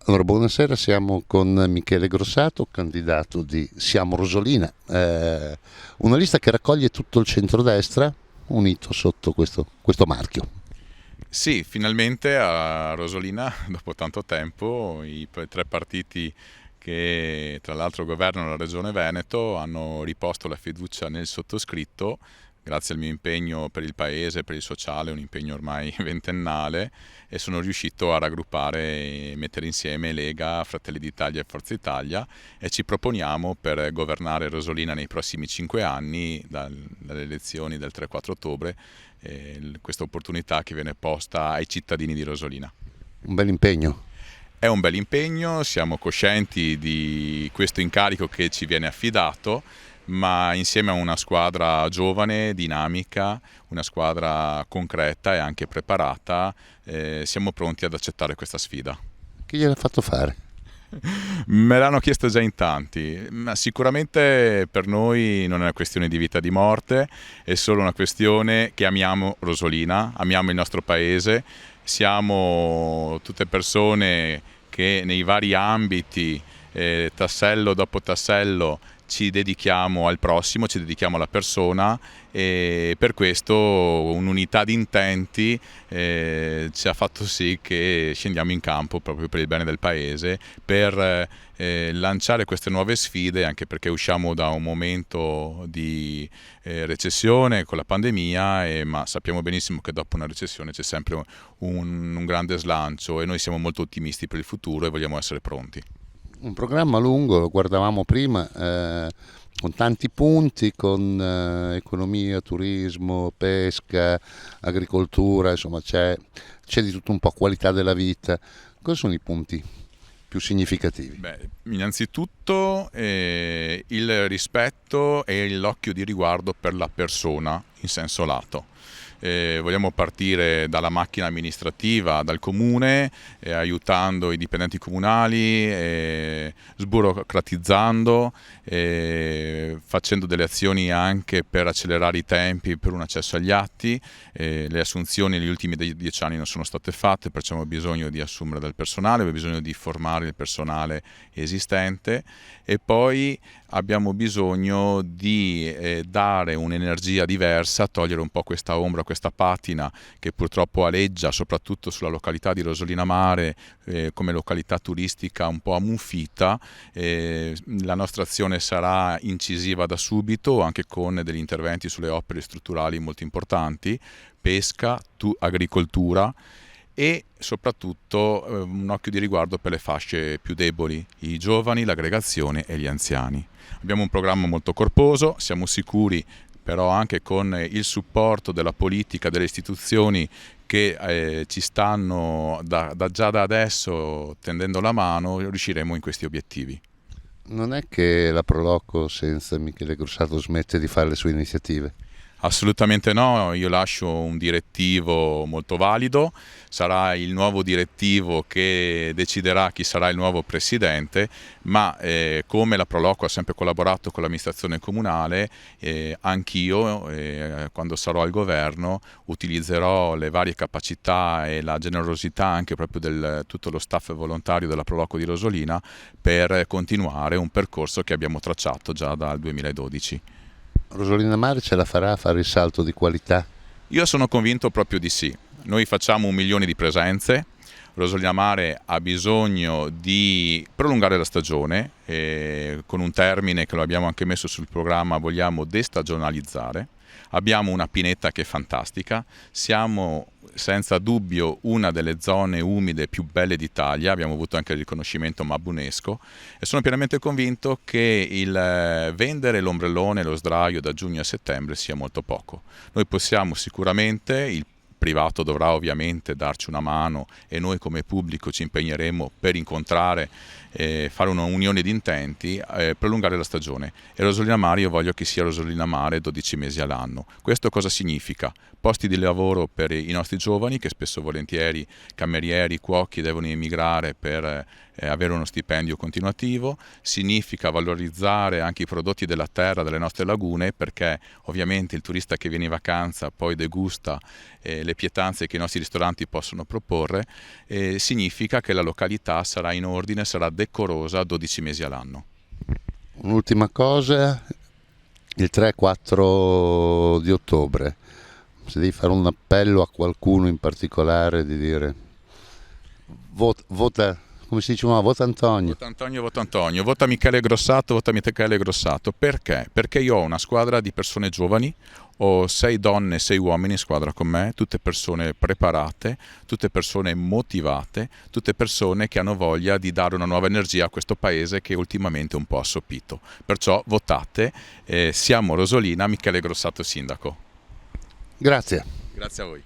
Allora, buonasera, siamo con Michele Grossato, candidato di Siamo Rosolina, una lista che raccoglie tutto il centrodestra unito sotto questo marchio. Sì, finalmente a Rosolina, dopo tanto tempo, tre partiti che tra l'altro governano la Regione Veneto hanno riposto la fiducia nel sottoscritto, grazie al mio impegno per il paese, per il sociale, un impegno ormai ventennale, e sono riuscito a raggruppare e mettere insieme Lega, Fratelli d'Italia e Forza Italia e ci proponiamo per governare Rosolina nei prossimi 5 anni, dalle elezioni del 3-4 ottobre, questa opportunità che viene posta ai cittadini di Rosolina. Un bel impegno. È un bel impegno, siamo coscienti di questo incarico che ci viene affidato, ma insieme a una squadra giovane, dinamica, una squadra concreta e anche preparata, siamo pronti ad accettare questa sfida. Chi gliel'ha fatto fare? Me l'hanno chiesto già in tanti, ma sicuramente per noi non è una questione di vita o di morte, è solo una questione che amiamo Rosolina, amiamo il nostro paese, siamo tutte persone che nei vari ambiti, tassello dopo tassello, ci dedichiamo al prossimo, ci dedichiamo alla persona e per questo un'unità di intenti ci ha fatto sì che scendiamo in campo proprio per il bene del paese, per lanciare queste nuove sfide, anche perché usciamo da un momento di recessione con la pandemia, ma sappiamo benissimo che dopo una recessione c'è sempre un grande slancio e noi siamo molto ottimisti per il futuro e vogliamo essere pronti. Un programma lungo, lo guardavamo prima, con tanti punti, con economia, turismo, pesca, agricoltura, insomma c'è di tutto un po', qualità della vita. Cosa sono i punti più significativi? Beh, innanzitutto il rispetto e l'occhio di riguardo per la persona in senso lato. Vogliamo partire dalla macchina amministrativa, dal comune, aiutando i dipendenti comunali, sburocratizzando, facendo delle azioni anche per accelerare i tempi per un accesso agli atti. Le assunzioni negli ultimi 10 anni non sono state fatte, perciò abbiamo bisogno di assumere del personale, abbiamo bisogno di formare il personale esistente e poi abbiamo bisogno di dare un'energia diversa, togliere un po' questa ombra, questa patina che purtroppo aleggia soprattutto sulla località di Rosolina Mare come località turistica un po' ammuffita. La nostra azione sarà incisiva da subito, anche con degli interventi sulle opere strutturali molto importanti, pesca, agricoltura e soprattutto un occhio di riguardo per le fasce più deboli, i giovani, l'aggregazione e gli anziani. Abbiamo un programma molto corposo, siamo sicuri però anche con il supporto della politica, delle istituzioni che ci stanno già da adesso tendendo la mano, riusciremo in questi obiettivi. Non è che la Proloco senza Michele Grossato smette di fare le sue iniziative? Assolutamente no, io lascio un direttivo molto valido, sarà il nuovo direttivo che deciderà chi sarà il nuovo presidente, ma come la Proloco ha sempre collaborato con l'amministrazione comunale, anch'io quando sarò al governo utilizzerò le varie capacità e la generosità anche proprio del tutto lo staff volontario della Proloco di Rosolina per continuare un percorso che abbiamo tracciato già dal 2012. Rosolina Mare ce la farà a fare il salto di qualità? Io sono convinto proprio di sì. Noi facciamo 1 milione di presenze, Rosolina Mare ha bisogno di prolungare la stagione, con un termine che lo abbiamo anche messo sul programma, vogliamo destagionalizzare. Abbiamo una pineta che è fantastica, siamo senza dubbio una delle zone umide più belle d'Italia, abbiamo avuto anche il riconoscimento MAB UNESCO e sono pienamente convinto che il vendere l'ombrellone e lo sdraio da giugno a settembre sia molto poco. Noi possiamo sicuramente, il privato dovrà ovviamente darci una mano e noi come pubblico ci impegneremo per incontrare, fare un'unione di intenti, prolungare la stagione. E Rosolina Mare io voglio che sia Rosolina Mare 12 mesi all'anno. Questo cosa significa? Posti di lavoro per i nostri giovani che spesso e volentieri camerieri, cuochi devono emigrare per avere uno stipendio continuativo, significa valorizzare anche i prodotti della terra, delle nostre lagune, perché ovviamente il turista che viene in vacanza poi degusta le le pietanze che i nostri ristoranti possono proporre, significa che la località sarà in ordine, sarà decorosa 12 mesi all'anno. Un'ultima cosa, il 3-4 di ottobre, se devi fare un appello a qualcuno in particolare di dire vota, come si dice, vota Antonio. Vota Antonio, vota Antonio, vota Michele Grossato, vota Michele Grossato. Perché? Perché io ho una squadra di persone giovani, ho 6 donne e 6 uomini in squadra con me, tutte persone preparate, tutte persone motivate, tutte persone che hanno voglia di dare una nuova energia a questo paese che ultimamente è un po' assopito. Perciò votate, siamo Rosolina, Michele Grossato sindaco. Grazie. Grazie a voi.